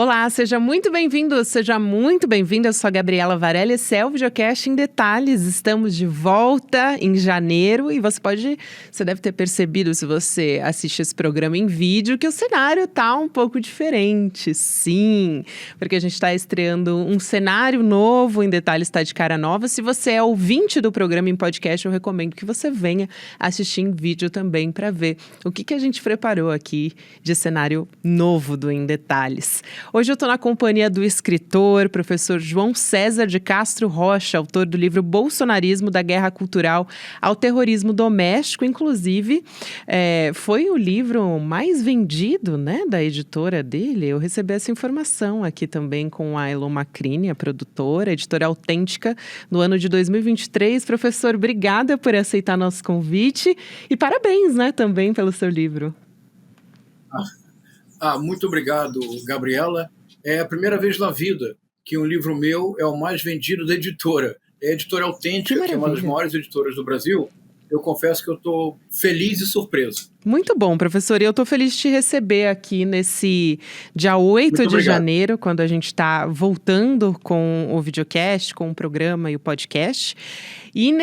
Olá, seja muito bem-vindo, seja muito bem-vinda. Eu sou a Gabriela Varela, esse é o Videocast em Detalhes. Estamos de volta em janeiro e você deve ter percebido, se você assiste esse programa em vídeo, que o cenário tá um pouco diferente, sim, porque a gente está estreando um cenário novo, em Detalhes está de cara nova. Se você é ouvinte do programa em podcast, eu recomendo que você venha assistir em vídeo também para ver o que a gente preparou aqui de cenário novo do Em Detalhes. Hoje eu estou na companhia do escritor, professor João César de Castro Rocha, autor do livro Bolsonarismo, da Guerra Cultural ao Terrorismo Doméstico. Inclusive, foi o livro mais vendido, né, da editora dele. Eu recebi essa informação aqui também com a Elon Macrini, a produtora, editora Autêntica, no ano de 2023. Professor, obrigada por aceitar nosso convite e parabéns, né, também pelo seu livro. Muito obrigado, Gabriela. É a primeira vez na vida que um livro meu é o mais vendido da editora. É a editora Autêntica, que é uma das maiores editoras do Brasil. Eu confesso que eu estou feliz e surpreso. Muito bom, professor. E eu estou feliz de te receber aqui nesse dia 8 de janeiro, quando a gente está voltando com o videocast, com o programa e o podcast. E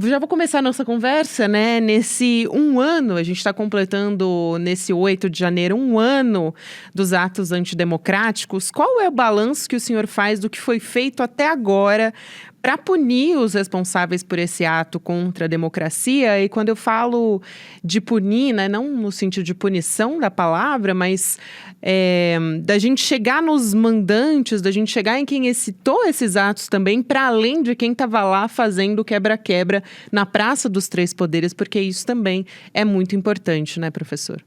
já vou começar a nossa conversa, né? Nesse ano, a gente está completando, nesse 8 de janeiro, 1 ano dos atos antidemocráticos. Qual é o balanço que o senhor faz do que foi feito até agora para punir os responsáveis por esse ato contra a democracia? E quando eu falo de punir, né, não no sentido de punição da palavra, mas da gente chegar nos mandantes, da gente chegar em quem excitou esses atos também, para além de quem estava lá fazendo quebra-quebra na Praça dos Três Poderes, porque isso também é muito importante, né, professor?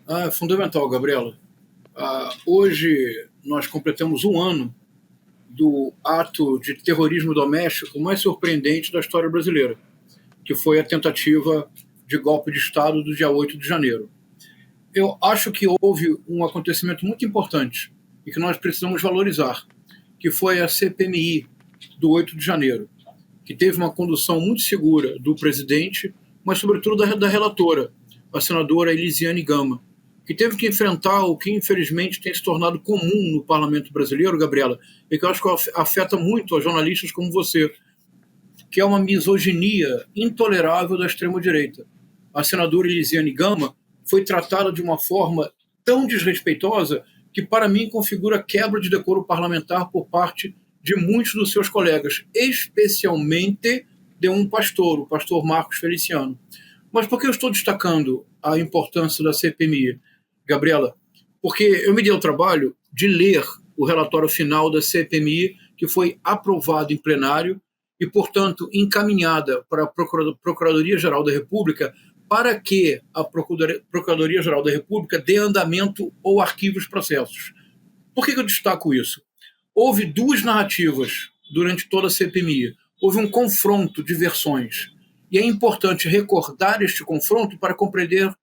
É fundamental, Gabriela. Hoje nós completamos 1 ano do ato de terrorismo doméstico mais surpreendente da história brasileira, que foi a tentativa de golpe de Estado do dia 8 de janeiro. Eu acho que houve um acontecimento muito importante e que nós precisamos valorizar, que foi a CPMI do 8 de janeiro, que teve uma condução muito segura do presidente, mas sobretudo da relatora, a senadora Elisiane Gama, que teve que enfrentar o que infelizmente tem se tornado comum no parlamento brasileiro, Gabriela, e que eu acho que afeta muito a jornalistas como você, que é uma misoginia intolerável da extrema-direita. A senadora Elisiane Gama foi tratada de uma forma tão desrespeitosa que, para mim, configura quebra de decoro parlamentar por parte de muitos dos seus colegas, especialmente de um pastor, o pastor Marcos Feliciano. Mas por que eu estou destacando a importância da CPMI, Gabriela? Porque eu me dei o trabalho de ler o relatório final da CPMI, que foi aprovado em plenário e, portanto, encaminhada para a Procuradoria-Geral da República para que a Procuradoria-Geral da República dê andamento ou arquive os processos. Por que eu destaco isso? Houve 2 narrativas durante toda a CPMI. Houve um confronto de versões. E é importante recordar este confronto para compreender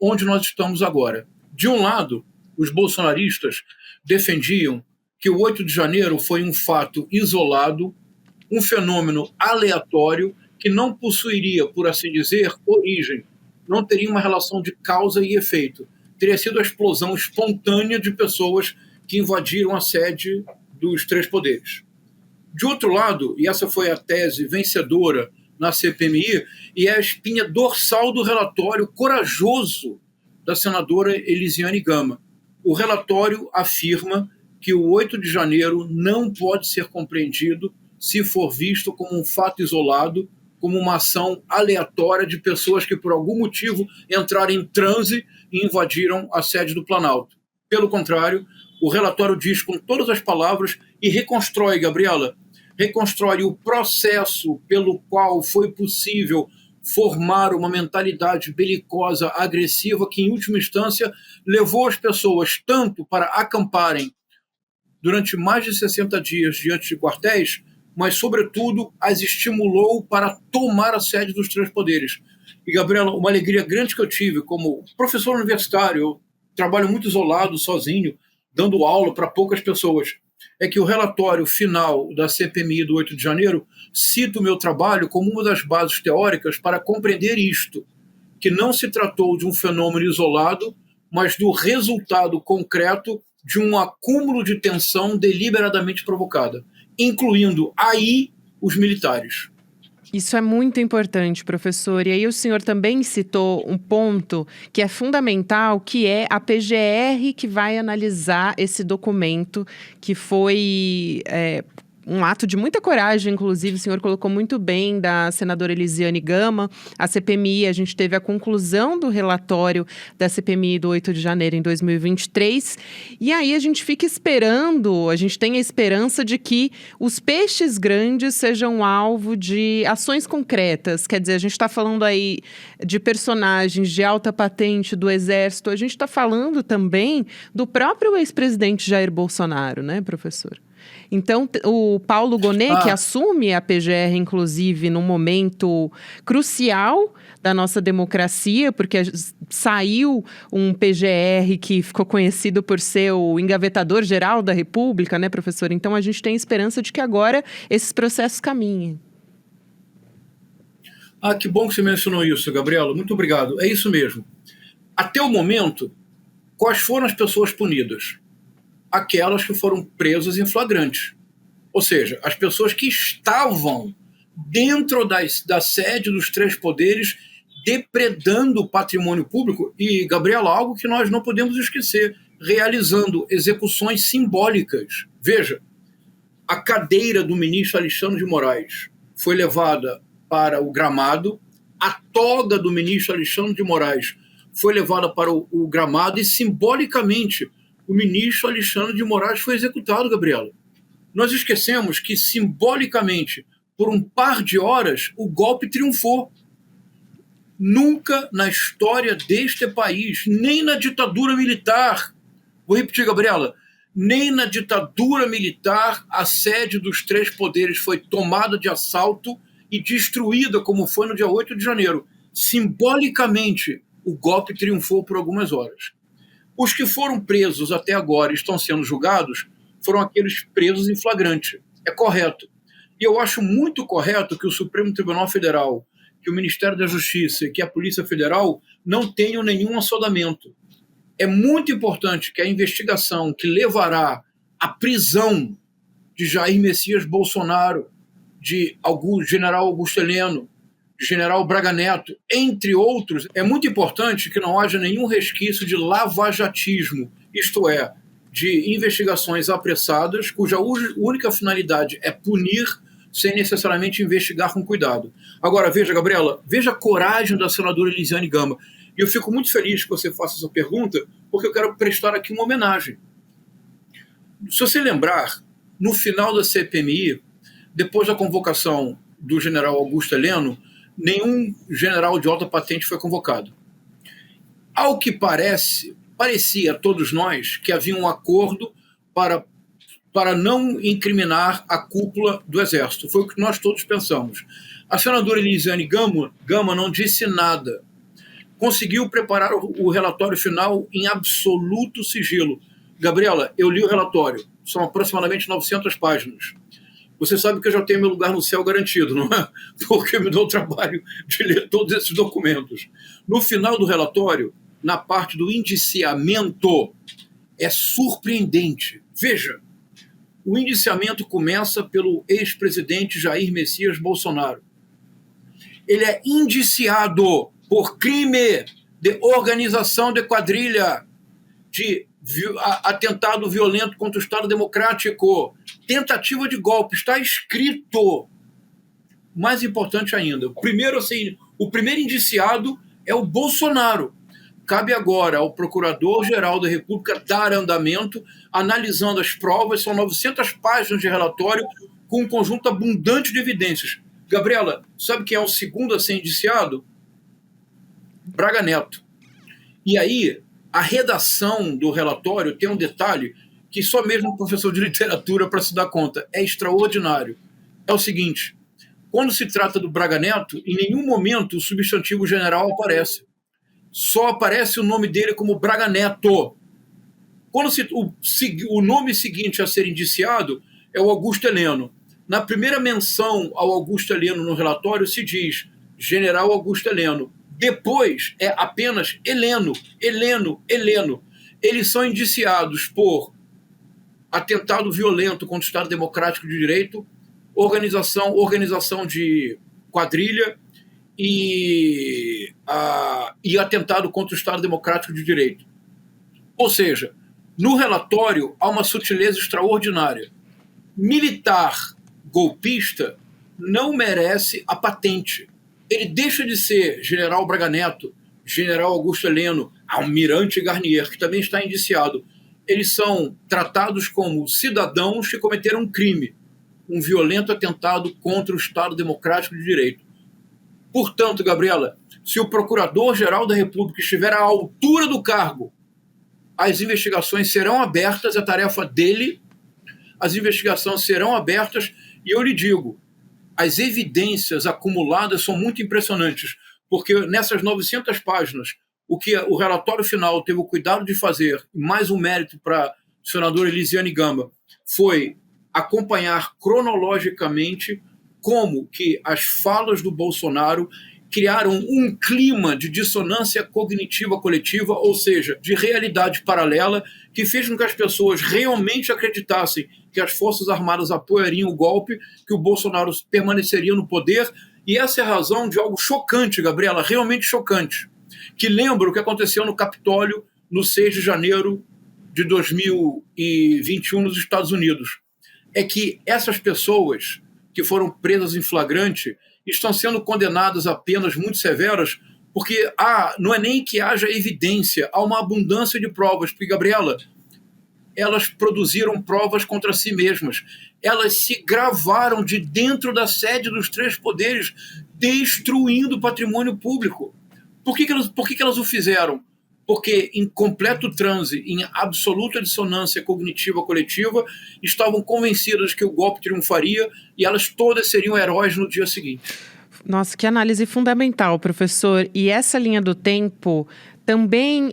onde nós estamos agora. De um lado, os bolsonaristas defendiam que o 8 de janeiro foi um fato isolado, um fenômeno aleatório que não possuiria, por assim dizer, origem, não teria uma relação de causa e efeito. Teria sido a explosão espontânea de pessoas que invadiram a sede dos Três Poderes. De outro lado, e essa foi a tese vencedora na CPMI, e é a espinha dorsal do relatório corajoso da senadora Elisiane Gama. O relatório afirma que o 8 de janeiro não pode ser compreendido se for visto como um fato isolado, como uma ação aleatória de pessoas que, por algum motivo, entraram em transe e invadiram a sede do Planalto. Pelo contrário, o relatório diz com todas as palavras e reconstrói, Gabriela, reconstrói o processo pelo qual foi possível formar uma mentalidade belicosa, agressiva, que, em última instância, levou as pessoas tanto para acamparem durante mais de 60 dias diante de quartéis, mas, sobretudo, as estimulou para tomar a sede dos Três Poderes. E, Gabriela, uma alegria grande que eu tive como professor universitário, eu trabalho muito isolado, sozinho, dando aula para poucas pessoas, é que o relatório final da CPMI do 8 de janeiro cita o meu trabalho como uma das bases teóricas para compreender isto, que não se tratou de um fenômeno isolado, mas do resultado concreto de um acúmulo de tensão deliberadamente provocada, incluindo aí os militares. Isso é muito importante, professor. E aí o senhor também citou um ponto que é fundamental, que é a PGR que vai analisar esse documento, que foi um ato de muita coragem, inclusive, o senhor colocou muito bem, da senadora Elisiane Gama. A CPMI, a gente teve a conclusão do relatório da CPMI do 8 de janeiro em 2023, e aí a gente fica esperando, a gente tem a esperança de que os peixes grandes sejam alvo de ações concretas. Quer dizer, a gente está falando aí de personagens de alta patente do Exército, a gente está falando também do próprio ex-presidente Jair Bolsonaro, né, professor? Então, o Paulo Gonet, que assume a PGR, inclusive, num momento crucial da nossa democracia, porque saiu um PGR que ficou conhecido por ser o engavetador geral da República, né, professor? Então, a gente tem esperança de que agora esses processos caminhem. Que bom que você mencionou isso, Gabriela. Muito obrigado. É isso mesmo. Até o momento, quais foram as pessoas punidas? Aquelas que foram presas em flagrante. Ou seja, as pessoas que estavam dentro da sede dos três poderes depredando o patrimônio público e, Gabriela, algo que nós não podemos esquecer, realizando execuções simbólicas. Veja, a cadeira do ministro Alexandre de Moraes foi levada para o gramado, a toga do ministro Alexandre de Moraes foi levada para o gramado e, simbolicamente, o ministro Alexandre de Moraes foi executado, Gabriela. Nós esquecemos que, simbolicamente, por um par de horas, o golpe triunfou. Nunca na história deste país, nem na ditadura militar, vou repetir, Gabriela, nem na ditadura militar a sede dos três poderes foi tomada de assalto e destruída como foi no dia 8 de janeiro. Simbolicamente, o golpe triunfou por algumas horas. Os que foram presos até agora e estão sendo julgados foram aqueles presos em flagrante. É correto. E eu acho muito correto que o Supremo Tribunal Federal, que o Ministério da Justiça e que a Polícia Federal não tenham nenhum assodamento. É muito importante que a investigação que levará à prisão de Jair Messias Bolsonaro, de general Augusto Heleno, general Braga Neto, entre outros, é muito importante que não haja nenhum resquício de lavajatismo, isto é, de investigações apressadas, cuja única finalidade é punir, sem necessariamente investigar com cuidado. Agora, veja, Gabriela, veja a coragem da senadora Elisiane Gama. E eu fico muito feliz que você faça essa pergunta, porque eu quero prestar aqui uma homenagem. Se você lembrar, no final da CPMI, depois da convocação do general Augusto Heleno, nenhum general de alta patente foi convocado. Ao que parecia a todos nós que havia um acordo para não incriminar a cúpula do Exército. Foi o que nós todos pensamos. A senadora Elisiane Gama não disse nada. Conseguiu preparar o relatório final em absoluto sigilo. Gabriela, eu li o relatório. São aproximadamente 900 páginas. Você sabe que eu já tenho meu lugar no céu garantido, não é? Porque me dou o trabalho de ler todos esses documentos. No final do relatório, na parte do indiciamento, é surpreendente. Veja, o indiciamento começa pelo ex-presidente Jair Messias Bolsonaro. Ele é indiciado por crime de organização de quadrilha, de atentado violento contra o Estado Democrático, tentativa de golpe, está escrito. Mais importante ainda, o primeiro indiciado é o Bolsonaro. Cabe agora ao Procurador-Geral da República dar andamento, analisando as provas, são 900 páginas de relatório com um conjunto abundante de evidências. Gabriela, sabe quem é o segundo a ser indiciado? Braga Neto. E aí, a redação do relatório tem um detalhe que só mesmo um professor de literatura para se dar conta. É extraordinário. É o seguinte, quando se trata do Braga Neto, em nenhum momento o substantivo general aparece. Só aparece o nome dele como Braga Neto. Quando o nome seguinte a ser indiciado é o Augusto Heleno. Na primeira menção ao Augusto Heleno no relatório se diz General Augusto Heleno. Depois é apenas Heleno. Eles são indiciados por atentado violento contra o Estado Democrático de Direito, organização de quadrilha e atentado contra o Estado Democrático de Direito. Ou seja, no relatório há uma sutileza extraordinária. Militar golpista não merece a patente. Ele deixa de ser general Braga Neto, general Augusto Heleno, almirante Garnier, que também está indiciado. Eles são tratados como cidadãos que cometeram um crime, um violento atentado contra o Estado Democrático de Direito. Portanto, Gabriela, se o Procurador-Geral da República estiver à altura do cargo, as investigações serão abertas, é tarefa dele, as investigações serão abertas, e eu lhe digo, as evidências acumuladas são muito impressionantes, porque nessas 900 páginas, o que o relatório final teve o cuidado de fazer, mais um mérito para a senadora Elisiane Gama, foi acompanhar cronologicamente como que as falas do Bolsonaro criaram um clima de dissonância cognitiva coletiva, ou seja, de realidade paralela, que fez com que as pessoas realmente acreditassem que as Forças Armadas apoiariam o golpe, que o Bolsonaro permaneceria no poder, e essa é a razão de algo chocante, Gabriela, realmente chocante, que lembra o que aconteceu no Capitólio no 6 de janeiro de 2021 nos Estados Unidos. É que essas pessoas que foram presas em flagrante estão sendo condenadas a penas muito severas, porque não é nem que haja evidência, há uma abundância de provas, porque, Gabriela, elas produziram provas contra si mesmas. Elas se gravaram de dentro da sede dos três poderes, destruindo o patrimônio público. Por que elas o fizeram? Porque, em completo transe, em absoluta dissonância cognitiva coletiva, estavam convencidas que o golpe triunfaria e elas todas seriam heróis no dia seguinte. Nossa, que análise fundamental, professor. E essa linha do tempo também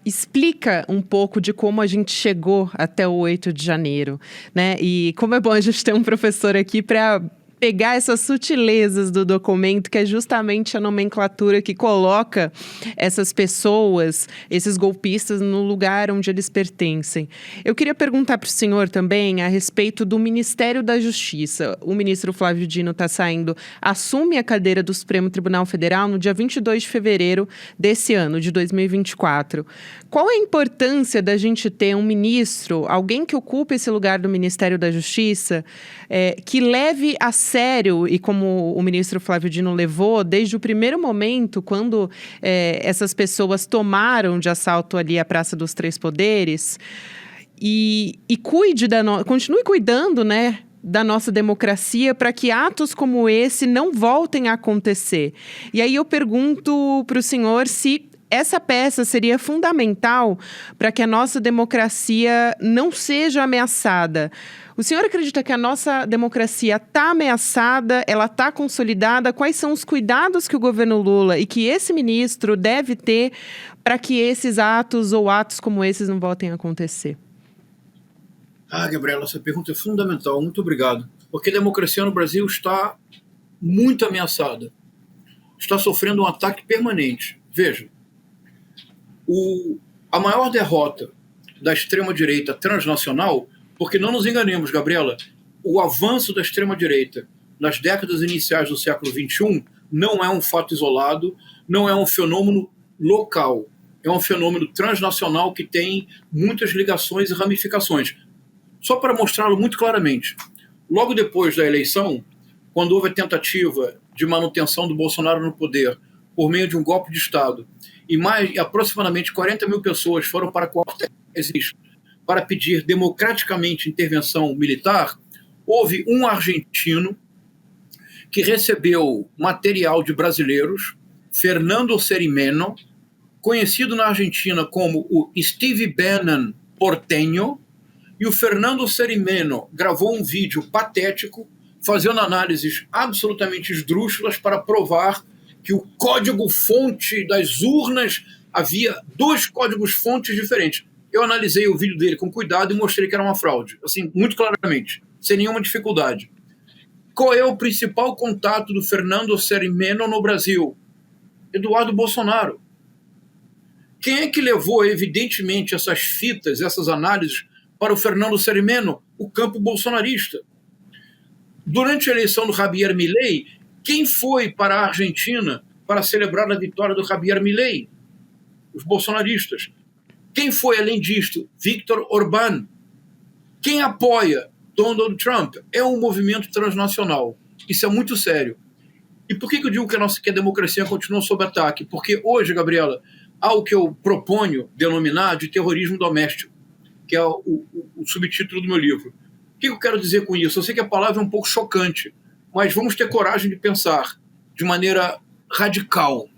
explica um pouco de como a gente chegou até o 8 de janeiro, né? E como é bom a gente ter um professor aqui para pegar essas sutilezas do documento, que é justamente a nomenclatura que coloca essas pessoas, esses golpistas, no lugar onde eles pertencem. Eu queria perguntar para o senhor também a respeito do Ministério da Justiça. O ministro Flávio Dino está saindo, assume a cadeira do Supremo Tribunal Federal no dia 22 de fevereiro desse ano, de 2024. Qual a importância da gente ter um ministro, alguém que ocupe esse lugar do Ministério da Justiça, que leve a sério, e como o ministro Flávio Dino levou, desde o primeiro momento, quando essas pessoas tomaram de assalto ali a Praça dos Três Poderes, e continue cuidando, né, da nossa democracia, para que atos como esse não voltem a acontecer. E aí eu pergunto para o senhor se essa peça seria fundamental para que a nossa democracia não seja ameaçada. O senhor acredita que a nossa democracia está ameaçada, ela está consolidada? Quais são os cuidados que o governo Lula e que esse ministro deve ter para que esses atos ou atos como esses não voltem a acontecer? Gabriela, essa pergunta é fundamental. Muito obrigado. Porque a democracia no Brasil está muito ameaçada. Está sofrendo um ataque permanente. Veja, a maior derrota da extrema-direita transnacional, porque não nos enganemos, Gabriela, o avanço da extrema-direita nas décadas iniciais do século XXI não é um fato isolado, não é um fenômeno local, é um fenômeno transnacional que tem muitas ligações e ramificações. Só para mostrá-lo muito claramente, logo depois da eleição, quando houve a tentativa de manutenção do Bolsonaro no poder por meio de um golpe de Estado, e aproximadamente 40 mil pessoas foram para quartéis para pedir democraticamente intervenção militar, houve um argentino que recebeu material de brasileiros, Fernando Cerimeno, conhecido na Argentina como o Steve Bannon porteño, e o Fernando Cerimeno gravou um vídeo patético fazendo análises absolutamente esdrúxulas para provar que o código-fonte das urnas, havia 2 códigos-fontes diferentes. Eu analisei o vídeo dele com cuidado e mostrei que era uma fraude, assim, muito claramente, sem nenhuma dificuldade. Qual é o principal contato do Fernando Cerimeno no Brasil? Eduardo Bolsonaro. Quem é que levou, evidentemente, essas fitas, essas análises para o Fernando Cerimeno? O campo bolsonarista. Durante a eleição do Javier Milei, quem foi para a Argentina para celebrar a vitória do Javier Milei? Os bolsonaristas. Quem foi, além disto? Viktor Orbán. Quem apoia Donald Trump? É um movimento transnacional. Isso é muito sério. E por que eu digo que a democracia continua sob ataque? Porque hoje, Gabriela, há o que eu proponho denominar de terrorismo doméstico, que é o subtítulo do meu livro. O que eu quero dizer com isso? Eu sei que a palavra é um pouco chocante, mas vamos ter coragem de pensar de maneira radical.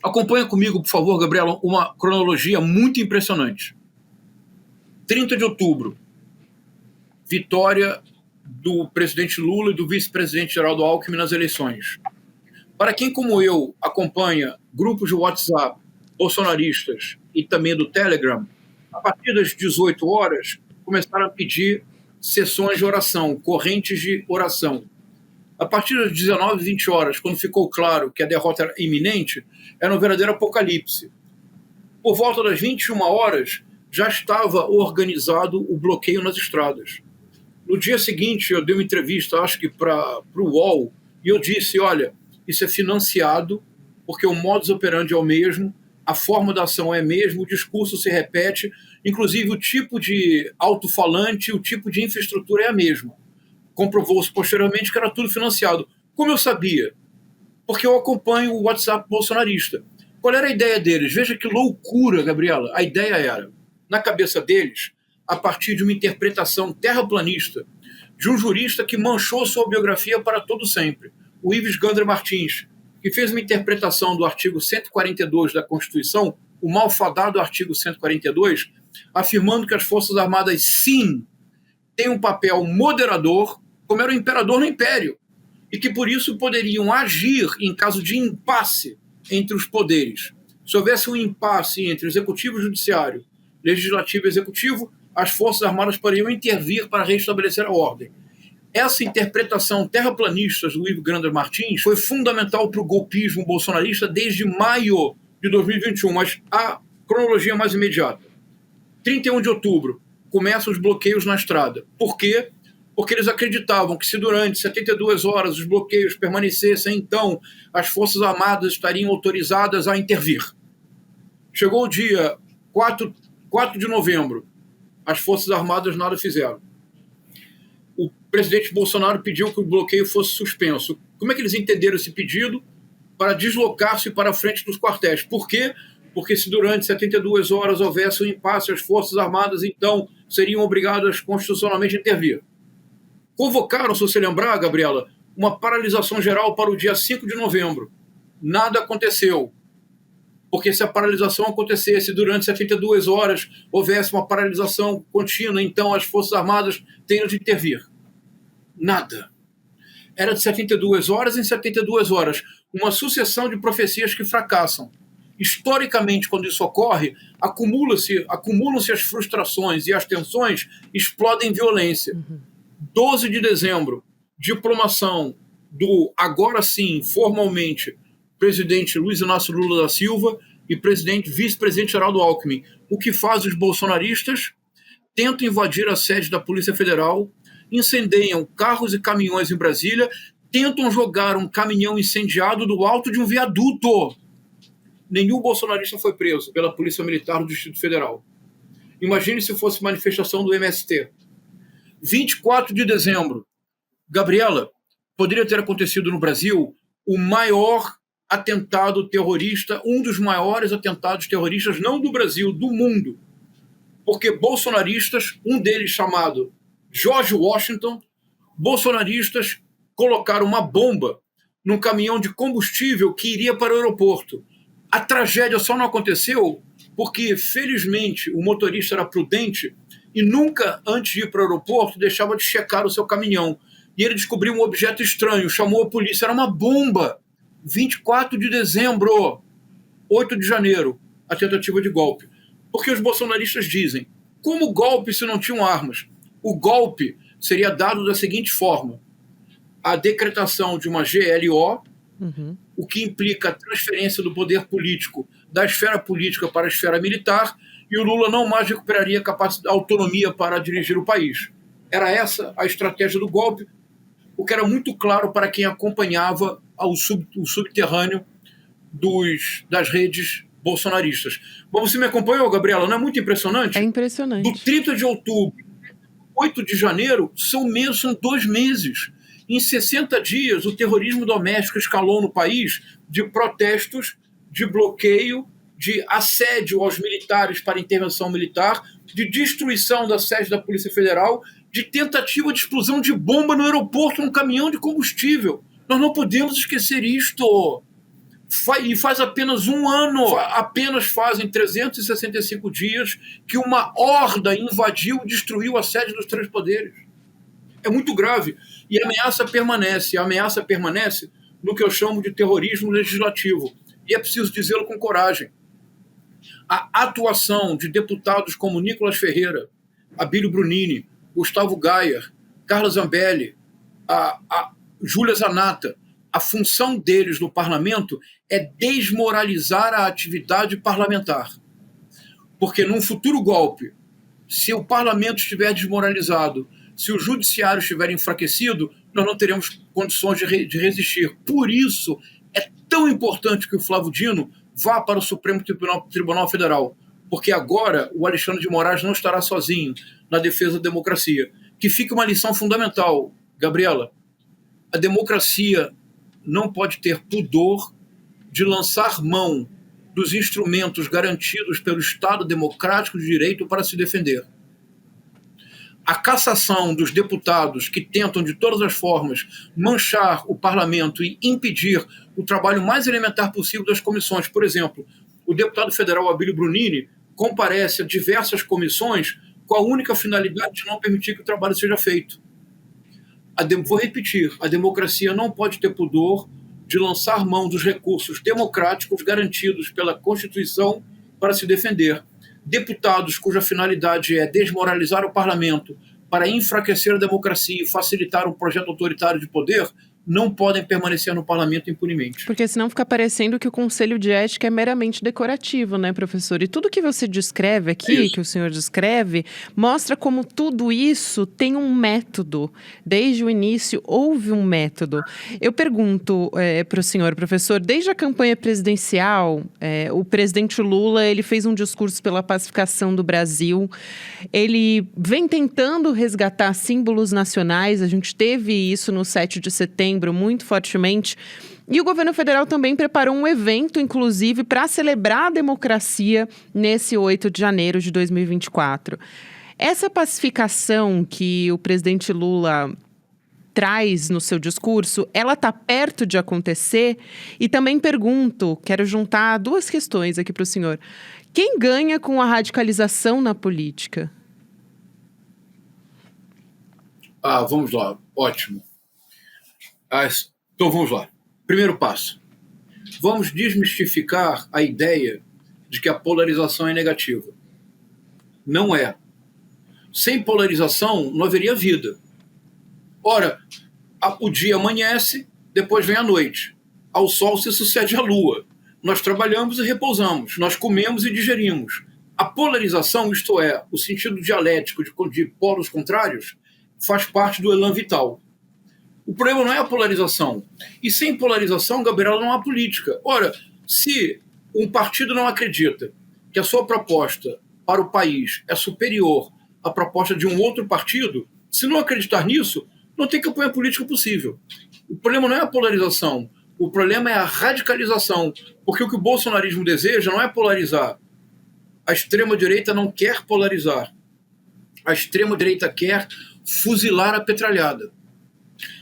Acompanha comigo, por favor, Gabriela, uma cronologia muito impressionante. 30 de outubro, vitória do presidente Lula e do vice-presidente Geraldo Alckmin nas eleições. Para quem, como eu, acompanha grupos de WhatsApp bolsonaristas e também do Telegram, a partir das 18 horas, começaram a pedir sessões de oração, correntes de oração. A partir das 19, 20 horas, quando ficou claro que a derrota era iminente, era um verdadeiro apocalipse. Por volta das 21 horas, já estava organizado o bloqueio nas estradas. No dia seguinte, eu dei uma entrevista, acho que para o UOL, e eu disse, olha, isso é financiado, porque o modus operandi é o mesmo, a forma da ação é a mesma, o discurso se repete, inclusive o tipo de alto-falante, o tipo de infraestrutura é a mesma. Comprovou-se posteriormente que era tudo financiado. Como eu sabia? Porque eu acompanho o WhatsApp bolsonarista. Qual era a ideia deles? Veja que loucura, Gabriela. A ideia era, na cabeça deles, a partir de uma interpretação terraplanista de um jurista que manchou sua biografia para todo sempre, o Ives Gandra Martins, que fez uma interpretação do artigo 142 da Constituição, o malfadado artigo 142, afirmando que as Forças Armadas, sim, têm um papel moderador, como era o imperador no Império, e que, por isso, poderiam agir em caso de impasse entre os poderes. Se houvesse um impasse entre executivo e judiciário, legislativo e executivo, as Forças Armadas poderiam intervir para restabelecer a ordem. Essa interpretação terraplanista do Ives Gandra Martins foi fundamental para o golpismo bolsonarista desde maio de 2021, mas a cronologia mais imediata. 31 de outubro, começam os bloqueios na estrada. Por quê? Porque eles acreditavam que se durante 72 horas os bloqueios permanecessem, então as Forças Armadas estariam autorizadas a intervir. Chegou o dia 4 de novembro, as Forças Armadas nada fizeram. O presidente Bolsonaro pediu que o bloqueio fosse suspenso. Como é que eles entenderam esse pedido? Para deslocar-se para a frente dos quartéis. Por quê? Porque se durante 72 horas houvesse um impasse, as Forças Armadas, então, seriam obrigadas constitucionalmente a intervir. Convocaram, se você lembrar, Gabriela, uma paralisação geral para o dia 5 de novembro. Nada aconteceu. Porque se a paralisação acontecesse durante 72 horas, houvesse uma paralisação contínua, então as Forças Armadas teriam de intervir. Nada. Era de 72 horas em 72 horas. Uma sucessão de profecias que fracassam. Historicamente, quando isso ocorre, acumulam-se as frustrações e as tensões explodem em violência. 12 de dezembro, diplomação do, agora sim, formalmente, presidente Luiz Inácio Lula da Silva e vice-presidente Geraldo Alckmin. O que fazem os bolsonaristas? Tentam invadir a sede da Polícia Federal, incendeiam carros e caminhões em Brasília, tentam jogar um caminhão incendiado do alto de um viaduto. Nenhum bolsonarista foi preso pela Polícia Militar do Distrito Federal. Imagine se fosse manifestação do MST. 24 de dezembro, Gabriela, poderia ter acontecido no Brasil o maior atentado terrorista, um dos maiores atentados terroristas, não do Brasil, do mundo. Porque bolsonaristas, um deles chamado George Washington, bolsonaristas colocaram uma bomba num caminhão de combustível que iria para o aeroporto. A tragédia só não aconteceu porque, felizmente, o motorista era prudente e nunca, antes de ir para o aeroporto, deixava de checar o seu caminhão. E ele descobriu um objeto estranho, chamou a polícia, era uma bomba. 24 de dezembro, 8 de janeiro, a tentativa de golpe. Porque os bolsonaristas dizem, como golpe se não tinham armas? O golpe seria dado da seguinte forma: a decretação de uma GLO, o que implica a transferência do poder político da esfera política para a esfera militar, e o Lula não mais recuperaria a autonomia para dirigir o país. Era essa a estratégia do golpe, o que era muito claro para quem acompanhava o subterrâneo das redes bolsonaristas. Bom, você me acompanhou, Gabriela? Não é muito impressionante? É impressionante. Do 30 de outubro, 8 de janeiro, são 2 meses. Em 60 dias, o terrorismo doméstico escalou no país de protestos, de bloqueio, de assédio aos militares para intervenção militar, de destruição da sede da Polícia Federal, de tentativa de explosão de bomba no aeroporto, num caminhão de combustível. Nós não podemos esquecer isto. E faz apenas um ano, apenas fazem 365 dias que uma horda invadiu e destruiu a sede dos 3 poderes. É muito grave. E a ameaça permanece. A ameaça permanece no que eu chamo de terrorismo legislativo. E é preciso dizê-lo com coragem. A atuação de deputados como Nicolas Ferreira, Abílio Brunini, Gustavo Gayer, Carla Zambelli, a Júlia Zanata, a função deles no parlamento é desmoralizar a atividade parlamentar. Porque num futuro golpe, se o parlamento estiver desmoralizado, se o judiciário estiver enfraquecido, nós não teremos condições de resistir. Por isso, é tão importante que o Flávio Dino vá para o Supremo Tribunal Federal, porque agora o Alexandre de Moraes não estará sozinho na defesa da democracia. Que fica uma lição fundamental, Gabriela. A democracia não pode ter pudor de lançar mão dos instrumentos garantidos pelo Estado democrático de direito para se defender. A cassação dos deputados que tentam, de todas as formas, manchar o parlamento e impedir o trabalho mais elementar possível das comissões. Por exemplo, o deputado federal Abílio Brunini comparece a diversas comissões com a única finalidade de não permitir que o trabalho seja feito. Vou repetir, a democracia não pode ter pudor de lançar mão dos recursos democráticos garantidos pela Constituição para se defender. Deputados cuja finalidade é desmoralizar o parlamento para enfraquecer a democracia e facilitar um projeto autoritário de poder, não podem permanecer no parlamento impunemente. Porque senão fica parecendo que o Conselho de Ética é meramente decorativo, né, professor? E tudo que você descreve aqui, que o senhor descreve, mostra como tudo isso tem um método. Desde o início houve um método. Eu pergunto para o senhor, professor, desde a campanha presidencial, o presidente Lula ele fez um discurso pela pacificação do Brasil. Ele vem tentando resgatar símbolos nacionais. A gente teve isso no 7 de setembro, muito fortemente. E o governo federal também preparou um evento, inclusive, para celebrar a democracia nesse 8 de janeiro de 2024. Essa pacificação que o presidente Lula traz no seu discurso, ela está perto de acontecer? E também pergunto, quero juntar 2 questões aqui para o senhor. Quem ganha com a radicalização na política? Vamos lá. Ótimo. Então vamos lá. Primeiro passo. Vamos desmistificar a ideia de que a polarização é negativa. Não é. Sem polarização não haveria vida. Ora, o dia amanhece, depois vem a noite. Ao sol se sucede a lua. Nós trabalhamos e repousamos. Nós comemos e digerimos. A polarização, isto é, o sentido dialético de polos contrários, faz parte do elan vital. O problema não é a polarização. E sem polarização, Gabriela, não há política. Ora, se um partido não acredita que a sua proposta para o país é superior à proposta de um outro partido, se não acreditar nisso, não tem campanha política possível. O problema não é a polarização. O problema é a radicalização. Porque o que o bolsonarismo deseja não é polarizar. A extrema-direita não quer polarizar. A extrema-direita quer fuzilar a petralhada.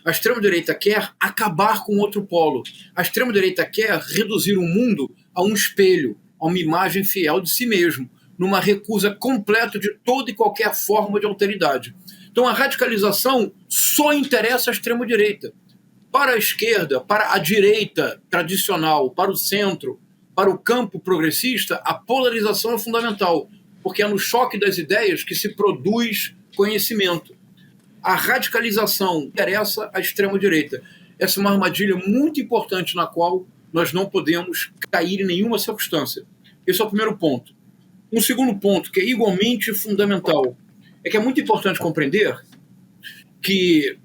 A extrema-direita quer acabar com outro polo. A extrema-direita quer reduzir o mundo a um espelho, a uma imagem fiel de si mesmo, numa recusa completa de toda e qualquer forma de alteridade. Então a radicalização só interessa à extrema-direita. Para a esquerda, para a direita tradicional, para o centro, para o campo progressista, a polarização é fundamental, porque é no choque das ideias que se produz conhecimento. A radicalização interessa à extrema-direita. Essa é uma armadilha muito importante na qual nós não podemos cair em nenhuma circunstância. Esse é o primeiro ponto. Um segundo ponto, que é igualmente fundamental, é que é muito importante compreender que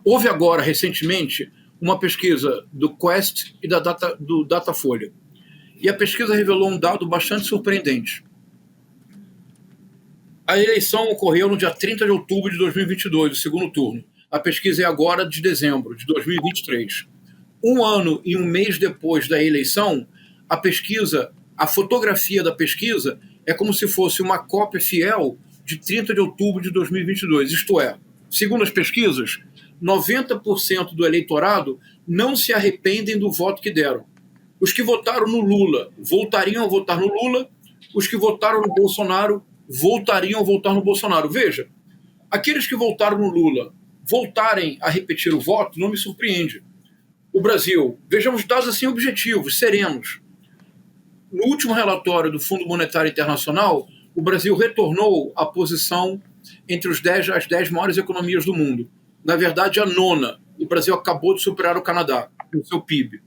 houve agora, recentemente, uma pesquisa do Quest e do Datafolha. E a pesquisa revelou um dado bastante surpreendente. A eleição ocorreu no dia 30 de outubro de 2022, o segundo turno. A pesquisa é agora de dezembro de 2023. Um ano e um mês depois da eleição, a fotografia da pesquisa é como se fosse uma cópia fiel de 30 de outubro de 2022. Isto é, segundo as pesquisas, 90% do eleitorado não se arrependem do voto que deram. Os que votaram no Lula voltariam a votar no Lula, os que votaram no Bolsonaro voltariam a votar no Bolsonaro. Veja, aqueles que votaram no Lula voltarem a repetir o voto não me surpreende. O Brasil, vejamos dados assim objetivos, serenos. No último relatório do Fundo Monetário Internacional, o Brasil retornou à posição entre as 10 maiores economias do mundo. Na verdade, a nona. O Brasil acabou de superar o Canadá, no seu PIB.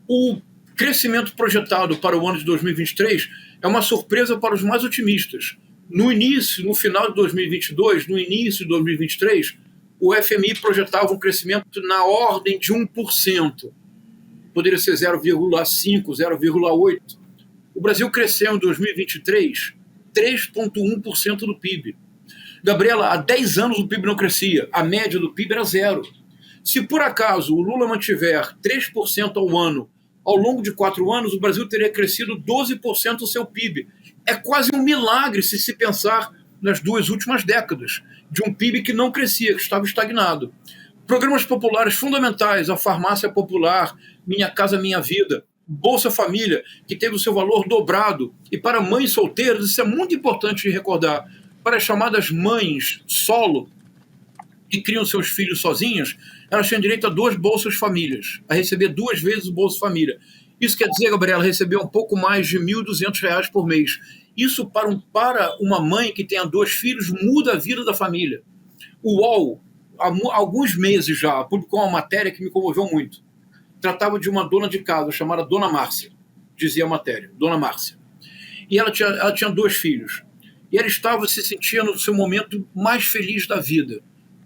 O crescimento projetado para o ano de 2023 é uma surpresa para os mais otimistas. No final de 2022, no início de 2023, o FMI projetava um crescimento na ordem de 1%. Poderia ser 0,5%, 0,8%. O Brasil cresceu em 2023 3,1% do PIB. Gabriela, há 10 anos o PIB não crescia, a média do PIB era 0%. Se por acaso o Lula mantiver 3% ao ano, ao longo de 4 anos, o Brasil teria crescido 12% do seu PIB. É quase um milagre se pensar nas 2 últimas décadas, de um PIB que não crescia, que estava estagnado. Programas populares fundamentais, a farmácia popular, Minha Casa Minha Vida, Bolsa Família, que teve o seu valor dobrado. E para mães solteiras, isso é muito importante de recordar, para as chamadas mães solo, que criam seus filhos sozinhas, elas tinham direito a 2 Bolsas Famílias, a receber 2 vezes o Bolsa Família. Isso quer dizer, Gabriela, receber um pouco mais de R$ 1.200 por mês. Isso para uma mãe que tenha 2 filhos muda a vida da família. O UOL, há alguns meses já, publicou uma matéria que me comoveu muito. Tratava de uma dona de casa chamada Dona Márcia, dizia a matéria, Dona Márcia. E ela tinha 2 filhos. E ela estava se sentindo no seu momento mais feliz da vida.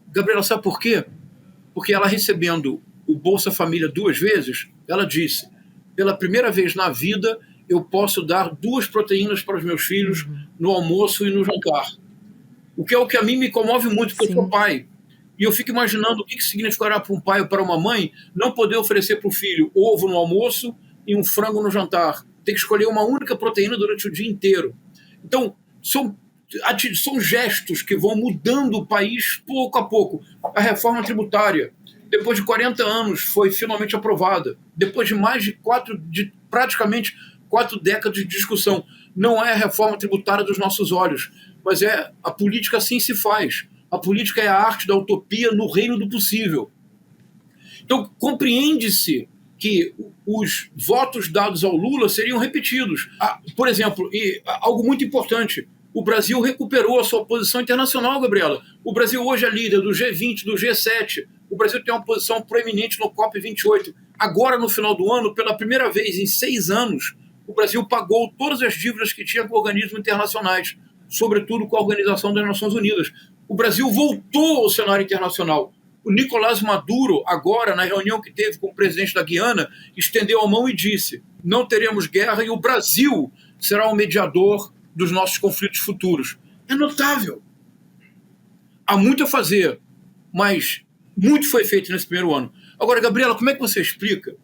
Gabriela, sabe por quê? Porque ela recebendo o Bolsa Família 2 vezes, ela disse, pela primeira vez na vida, eu posso dar 2 proteínas para os meus filhos no almoço e no jantar. O que é o que a mim me comove muito, porque eu sou pai. E eu fico imaginando o que significará para um pai ou para uma mãe não poder oferecer para o filho ovo no almoço e um frango no jantar. Tem que escolher uma única proteína durante o dia inteiro. Então, são gestos que vão mudando o país pouco a pouco. A reforma tributária, depois de 40 anos, foi finalmente aprovada. Depois de praticamente 4 décadas de discussão. Não é a reforma tributária dos nossos olhos, mas a política assim se faz. A política é a arte da utopia no reino do possível. Então, compreende-se que os votos dados ao Lula seriam repetidos. Por exemplo, algo muito importante, o Brasil recuperou a sua posição internacional, Gabriela. O Brasil hoje é líder do G20, do G7. O Brasil tem uma posição proeminente no COP28. Agora, no final do ano, pela primeira vez em 6 anos, o Brasil pagou todas as dívidas que tinha com organismos internacionais, sobretudo com a Organização das Nações Unidas. O Brasil voltou ao cenário internacional. O Nicolás Maduro, agora, na reunião que teve com o presidente da Guiana, estendeu a mão e disse: não teremos guerra e o Brasil será o mediador dos nossos conflitos futuros. É notável. Há muito a fazer, mas muito foi feito nesse primeiro ano. Agora, Gabriela, como é que você explica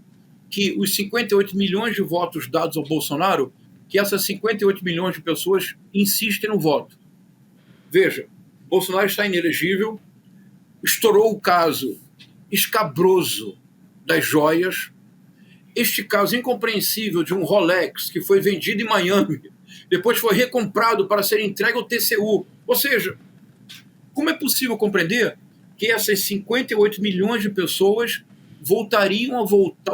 que os 58 milhões de votos dados ao Bolsonaro, que essas 58 milhões de pessoas insistem no voto? Veja, Bolsonaro está inelegível, estourou o caso escabroso das joias, este caso incompreensível de um Rolex que foi vendido em Miami, depois foi recomprado para ser entregue ao TCU. Ou seja, como é possível compreender que essas 58 milhões de pessoas voltariam a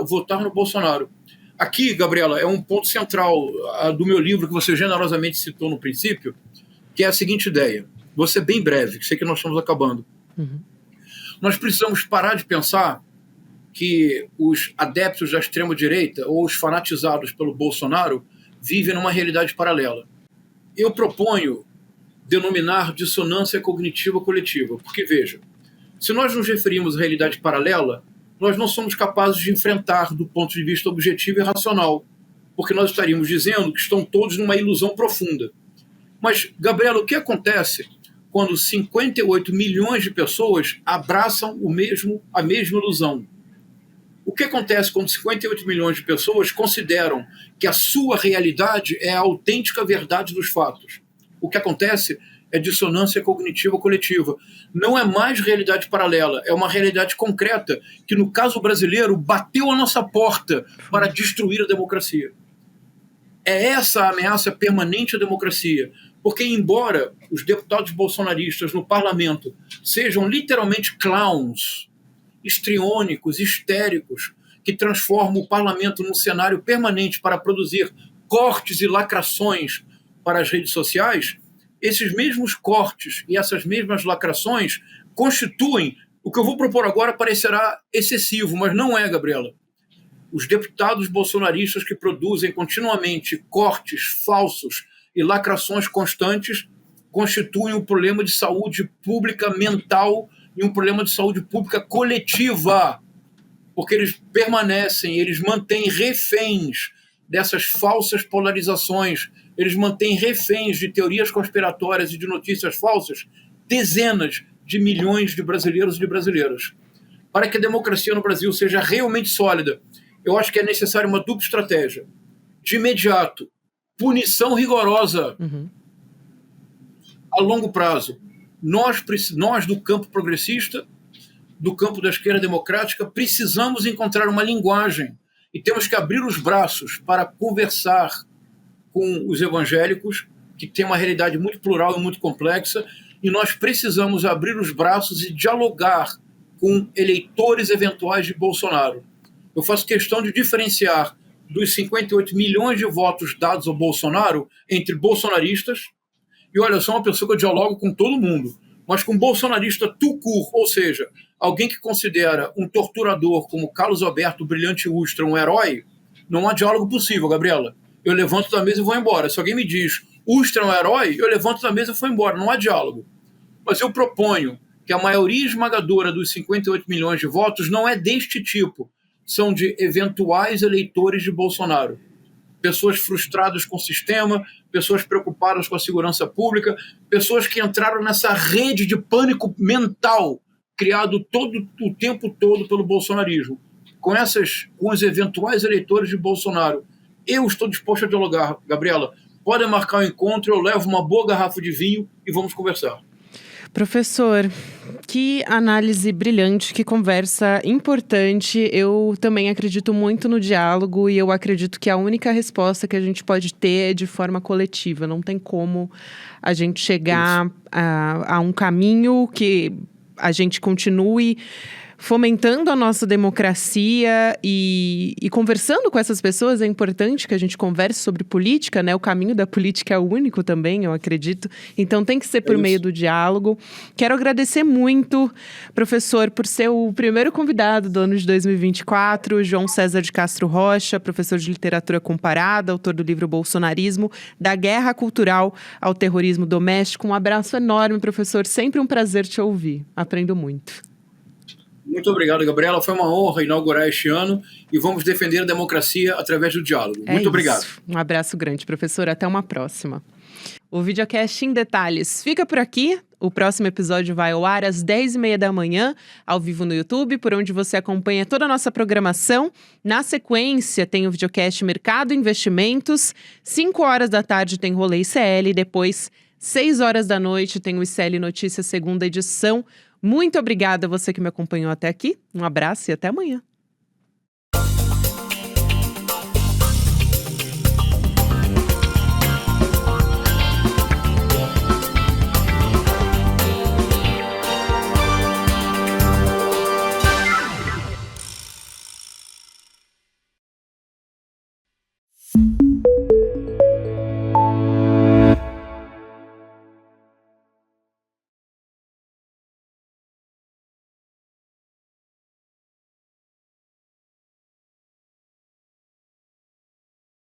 votar no Bolsonaro? Aqui, Gabriela, é um ponto central do meu livro que você generosamente citou no princípio, que é a seguinte ideia. Vou ser bem breve, sei que nós estamos acabando. Nós precisamos parar de pensar que os adeptos da extrema-direita ou os fanatizados pelo Bolsonaro vivem numa realidade paralela. Eu proponho denominar dissonância cognitiva coletiva, porque, veja, se nós nos referimos à realidade paralela, nós não somos capazes de enfrentar do ponto de vista objetivo e racional, porque nós estaríamos dizendo que estão todos numa ilusão profunda. Mas, Gabriela, o que acontece quando 58 milhões de pessoas abraçam a mesma ilusão? O que acontece quando 58 milhões de pessoas consideram que a sua realidade é a autêntica verdade dos fatos? O que acontece é dissonância cognitiva coletiva. Não é mais realidade paralela, é uma realidade concreta que, no caso brasileiro, bateu a nossa porta para destruir a democracia. É essa a ameaça permanente à democracia, porque, embora os deputados bolsonaristas no parlamento sejam literalmente clowns, histriônicos, histéricos, que transformam o parlamento num cenário permanente para produzir cortes e lacrações para as redes sociais, esses mesmos cortes e essas mesmas lacrações constituem, o que eu vou propor agora parecerá excessivo, mas não é, Gabriela. Os deputados bolsonaristas que produzem continuamente cortes falsos e lacrações constantes constituem um problema de saúde pública mental e um problema de saúde pública coletiva, porque eles permanecem, eles mantêm reféns dessas falsas polarizações, eles mantêm reféns de teorias conspiratórias e de notícias falsas dezenas de milhões de brasileiros e de brasileiras. Para que a democracia no Brasil seja realmente sólida, eu acho que é necessária uma dupla estratégia. De imediato, punição rigorosa a longo prazo. Nós, do campo progressista, do campo da esquerda democrática, precisamos encontrar uma linguagem e temos que abrir os braços para conversar com os evangélicos, que tem uma realidade muito plural e muito complexa, e nós precisamos abrir os braços e dialogar com eleitores eventuais de Bolsonaro. Eu faço questão de diferenciar dos 58 milhões de votos dados ao Bolsonaro entre bolsonaristas. E olha, eu sou uma pessoa que eu dialogo com todo mundo, mas com bolsonarista tout court, ou seja, alguém que considera um torturador como Carlos Alberto Brilhante Ustra um herói, não há diálogo possível, Gabriela. Eu levanto da mesa e vou embora. Se alguém me diz Ustra é um herói, eu levanto da mesa e vou embora. Não há diálogo. Mas eu proponho que a maioria esmagadora dos 58 milhões de votos não é deste tipo. São de eventuais eleitores de Bolsonaro. Pessoas frustradas com o sistema, pessoas preocupadas com a segurança pública, pessoas que entraram nessa rede de pânico mental criado o tempo todo pelo bolsonarismo. Com os eventuais eleitores de Bolsonaro, eu estou disposto a dialogar, Gabriela. Podem marcar um encontro, eu levo uma boa garrafa de vinho e vamos conversar. Professor, que análise brilhante, que conversa importante. Eu também acredito muito no diálogo e eu acredito que a única resposta que a gente pode ter é de forma coletiva. Não tem como a gente chegar a um caminho que a gente continue fomentando a nossa democracia e conversando com essas pessoas. É importante que a gente converse sobre política, né? O caminho da política é único também, eu acredito. Então tem que ser por meio do diálogo. Quero agradecer muito, professor, por ser o primeiro convidado do ano de 2024, João César de Castro Rocha, professor de literatura comparada, autor do livro Bolsonarismo, da guerra cultural ao terrorismo doméstico. Um abraço enorme, professor. Sempre um prazer te ouvir. Aprendo muito. Muito obrigado, Gabriela. Foi uma honra inaugurar este ano e vamos defender a democracia através do diálogo. Muito obrigado. Um abraço grande, professor. Até uma próxima. O videocast em detalhes fica por aqui. O próximo episódio vai ao ar às 10h30 da manhã, ao vivo no YouTube, por onde você acompanha toda a nossa programação. Na sequência, tem o videocast Mercado e Investimentos. 5 horas da tarde tem Rolê ICL. Depois, 6 horas da noite, tem o ICL Notícias, segunda edição. Muito obrigada a você que me acompanhou até aqui. Um abraço e até amanhã.